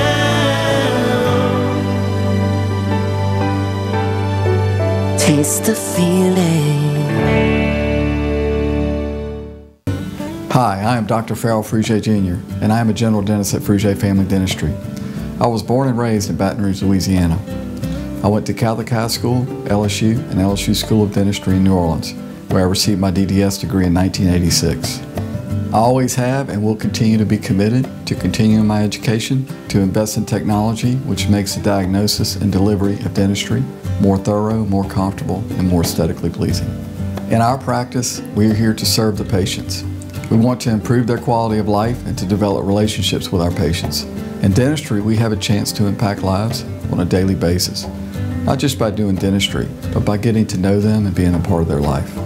S12: Taste the feeling.
S9: Hi, I am Dr. Farrell Fruget Jr., and I am a general dentist at Fruget Family Dentistry. I was born and raised in Baton Rouge, Louisiana. I went to Catholic High School, LSU, and LSU School of Dentistry in New Orleans, where I received my DDS degree in 1986. I always have and will continue to be committed to continuing my education, to invest in technology which makes the diagnosis and delivery of dentistry more thorough, more comfortable, and more aesthetically pleasing. In our practice, we are here to serve the patients. We want to improve their quality of life and to develop relationships with our patients. In dentistry, we have a chance to impact lives on a daily basis, not just by doing dentistry, but by getting to know them and being a part of their life.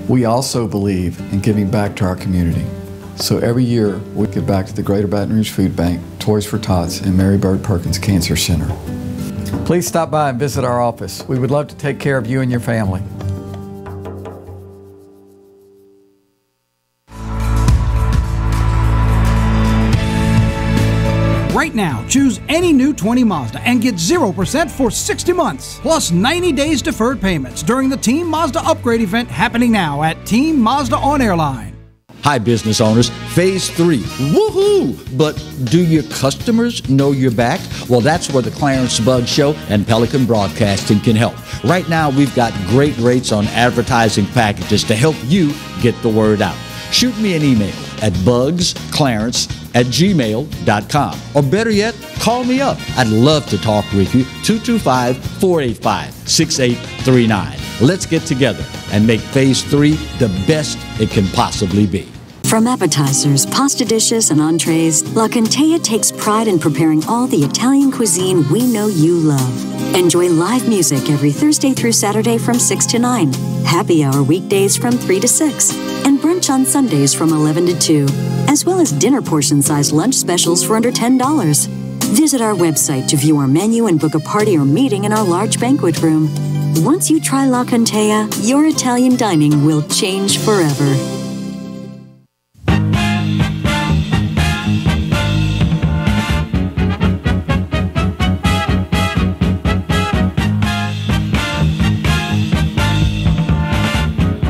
S9: We also believe in giving back to our community. So every year, we give back to the Greater Baton Rouge Food Bank, Toys for Tots, and Mary Bird Perkins Cancer Center. Please stop by and visit our office. We would love to take care of you and your family.
S10: Right now, choose any new 20 Mazda and get 0% for 60 months, plus 90 days deferred payments during the Team Mazda upgrade event happening now at Team Mazda on Airline.
S8: Hi, business owners. Phase 3. Woohoo! But do your customers know you're back? Well, that's where the Clarence Bugg Show and Pelican Broadcasting can help. Right now, we've got great rates on advertising packages to help you get the word out. Shoot me an email at bugsclarence@gmail.com. Or better yet, call me up. I'd love to talk with you. 225-485-6839. Let's get together and make Phase 3 the best it can possibly be.
S7: From appetizers, pasta dishes, and entrees, La Contea takes pride in preparing all the Italian cuisine we know you love. Enjoy live music every Thursday through Saturday from 6 to 9, happy hour weekdays from 3 to 6, and brunch on Sundays from 11 to 2, as well as dinner portion-sized lunch specials for under $10. Visit our website to view our menu and book a party or meeting in our large banquet room. Once you try La Contea, your Italian dining will change forever.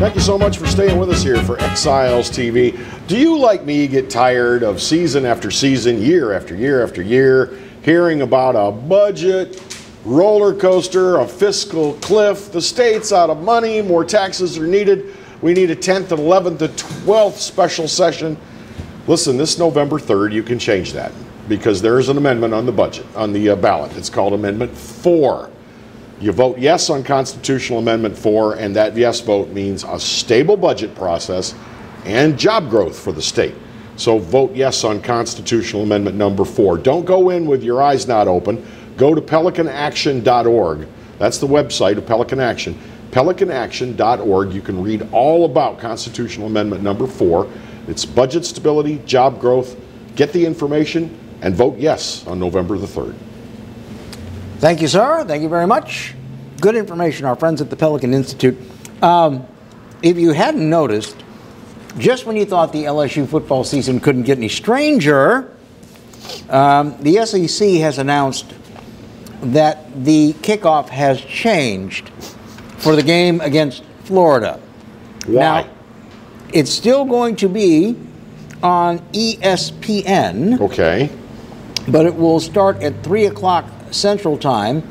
S2: Thank you so much for staying with us here for Exiles TV. Do you, like me, get tired of season after season, year after year after year, hearing about a budget roller coaster, a fiscal cliff, the state's out of money, more taxes are needed, we need a 10th and 11th and 12th special session? Listen, this November 3rd, you can change that because there is an amendment on the budget, on the ballot. It's called Amendment 4. You vote yes on Constitutional Amendment 4, and that yes vote means a stable budget process and job growth for the state. So vote yes on Constitutional Amendment number 4. Don't go in with your eyes not open. Go to pelicanaction.org. That's the website of Pelican Action. pelicanaction.org. You can read all about Constitutional Amendment number 4. It's budget stability, job growth. Get the information and vote yes on November the 3rd.
S1: Thank you, sir. Thank you very much. Good information, our friends at the Pelican Institute. If you hadn't noticed, just when you thought the LSU football season couldn't get any stranger, the SEC has announced that the kickoff has changed for the game against Florida.
S2: Why?
S1: Now, it's still going to be on ESPN.
S2: Okay.
S1: But it will start at 3 o'clock Central Time.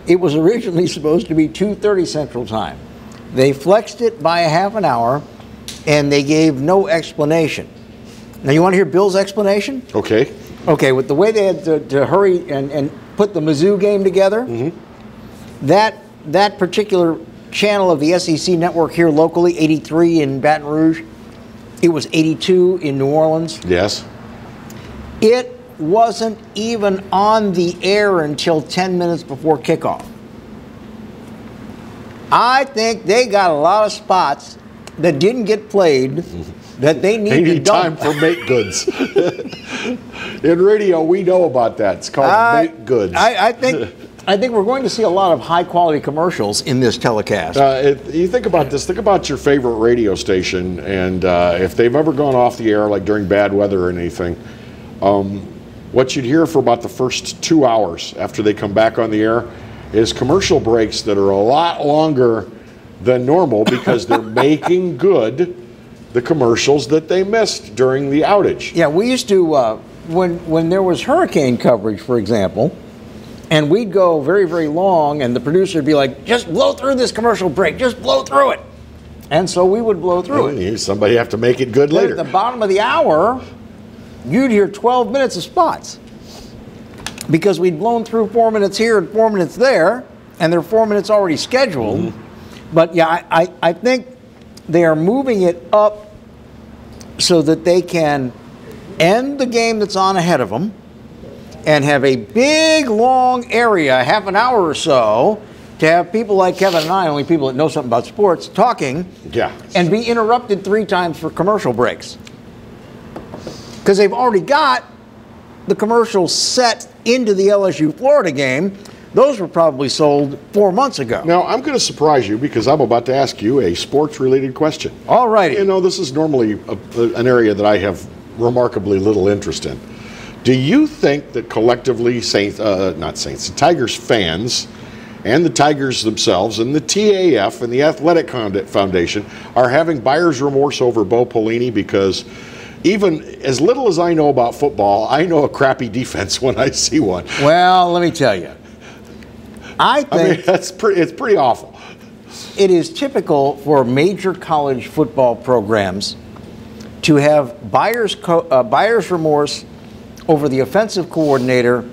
S1: It was originally supposed to be 2:30 Central Time. They flexed it by a half an hour, and they gave no explanation. Now, you want to hear Bill's explanation?
S2: Okay.
S1: Okay, with the way they had to hurry and put the Mizzou game together, that particular channel of the SEC network here locally, 83 in Baton Rouge, it was 82 in New Orleans.
S2: Yes.
S1: It wasn't even on the air until 10 minutes before kickoff. I think they got a lot of spots that didn't get played that they need to dump.
S2: Time for make goods. In radio, we know about that. It's called make goods.
S1: I think we're going to see a lot of high-quality commercials in this telecast.
S2: You think about this. Think about your favorite radio station, and if they've ever gone off the air, like during bad weather or anything, what you'd hear for about the first 2 hours after they come back on the air is commercial breaks that are a lot longer than normal because they're making good the commercials that they missed during the outage.
S1: Yeah, we used to, when there was hurricane coverage, for example, and we'd go very, very long, and the producer would be like, just blow through this commercial break, just blow through it. And so we would blow through it.
S2: Somebody have to make it good later.
S1: At the bottom of the hour, you'd hear 12 minutes of spots because we'd blown through 4 minutes here and 4 minutes there, and there are 4 minutes already scheduled. But yeah, I think they are moving it up so that they can end the game that's on ahead of them and have a big, long area, half an hour or so, to have people like Kevin and I, only people that know something about sports, talking, and be interrupted 3 times for commercial breaks. Because they've already got the commercials set into the LSU-Florida game. Those were probably sold 4 months ago.
S2: Now, I'm going to surprise you because I'm about to ask you a sports-related question.
S1: All righty.
S2: You know, this is normally an area that I have remarkably little interest in. Do you think that collectively, the Tigers fans and the Tigers themselves and the TAF and the Athletic Foundation are having buyer's remorse over Bo Pelini? Because even as little as I know about football, I know a crappy defense when I see one.
S1: Well, let me tell you. I think
S2: it's pretty awful.
S1: It is typical for major college football programs to have buyer's remorse over the offensive coordinator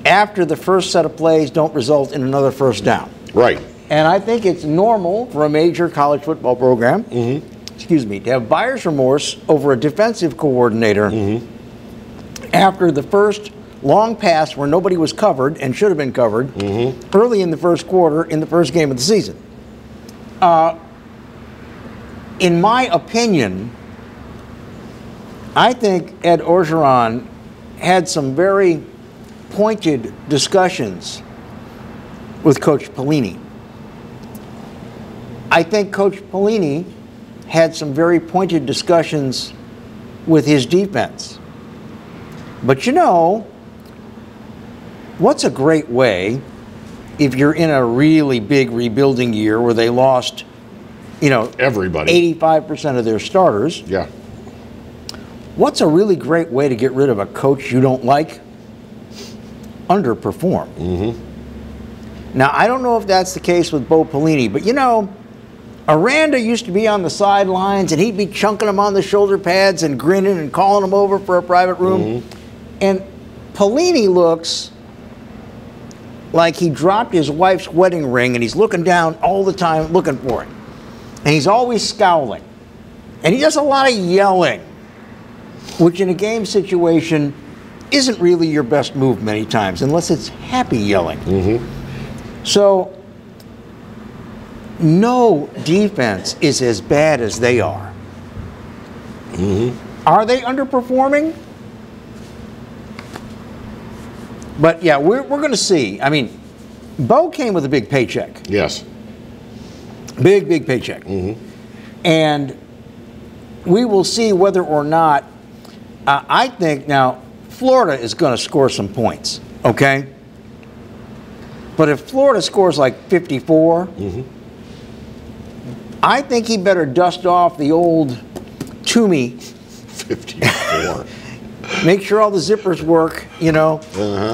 S1: after the first set of plays don't result in another first down.
S2: Right.
S1: And I think it's normal for a major college football program, to have buyer's remorse over a defensive coordinator after the first long pass where nobody was covered and should have been covered early in the first quarter in the first game of the season. In my opinion, I think Ed Orgeron had some very pointed discussions with Coach Pelini. I think Coach Pelini had some very pointed discussions with his defense. But you know, what's a great way if you're in a really big rebuilding year where they lost,
S2: everybody,
S1: 85% of their starters.
S2: Yeah.
S1: What's a really great way to get rid of a coach you don't like? Underperform. Now, I don't know if that's the case with Bo Pelini, but Aranda used to be on the sidelines and he'd be chunking them on the shoulder pads and grinning and calling them over for a private room. And Pelini looks like he dropped his wife's wedding ring and he's looking down all the time looking for it. And he's always scowling. And he does a lot of yelling, which in a game situation isn't really your best move many times, unless it's happy yelling. So, no defense is as bad as they are. Are they underperforming? But yeah, we're going to see. I mean, Bo came with a big paycheck.
S2: Yes.
S1: Big paycheck. And we will see whether or not, I think now, Florida is going to score some points, okay? But if Florida scores like 54, I think he better dust off the old Toomey.
S2: 54.
S1: Make sure all the zippers work,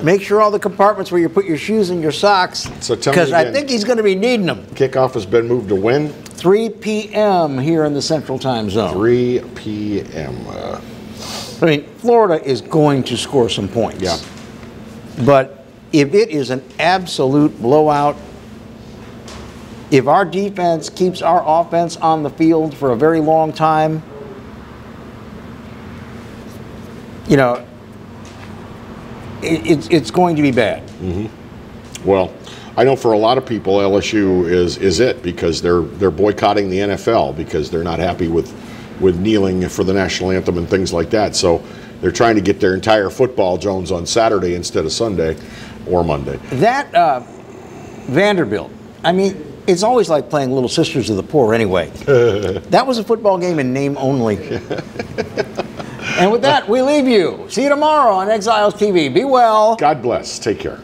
S1: Make sure all the compartments where you put your shoes and your socks.
S2: So tell me
S1: because I
S2: again,
S1: think he's going to be needing them.
S2: Kickoff has been moved to when?
S1: 3 p.m. here in the Central Time Zone.
S2: 3 p.m.
S1: I mean, Florida is going to score some points.
S2: Yeah.
S1: But if it is an absolute blowout, if our defense keeps our offense on the field for a very long time, it's going to be bad.
S2: Well, I know for a lot of people, LSU is it because they're boycotting the NFL because they're not happy with kneeling for the national anthem and things like that. So they're trying to get their entire football Jones on Saturday instead of Sunday or Monday.
S1: That Vanderbilt, I mean, it's always like playing Little Sisters of the Poor anyway. That was a football game in name only. And with that, we leave you. See you tomorrow on Exiles TV. Be well.
S2: God bless. Take care.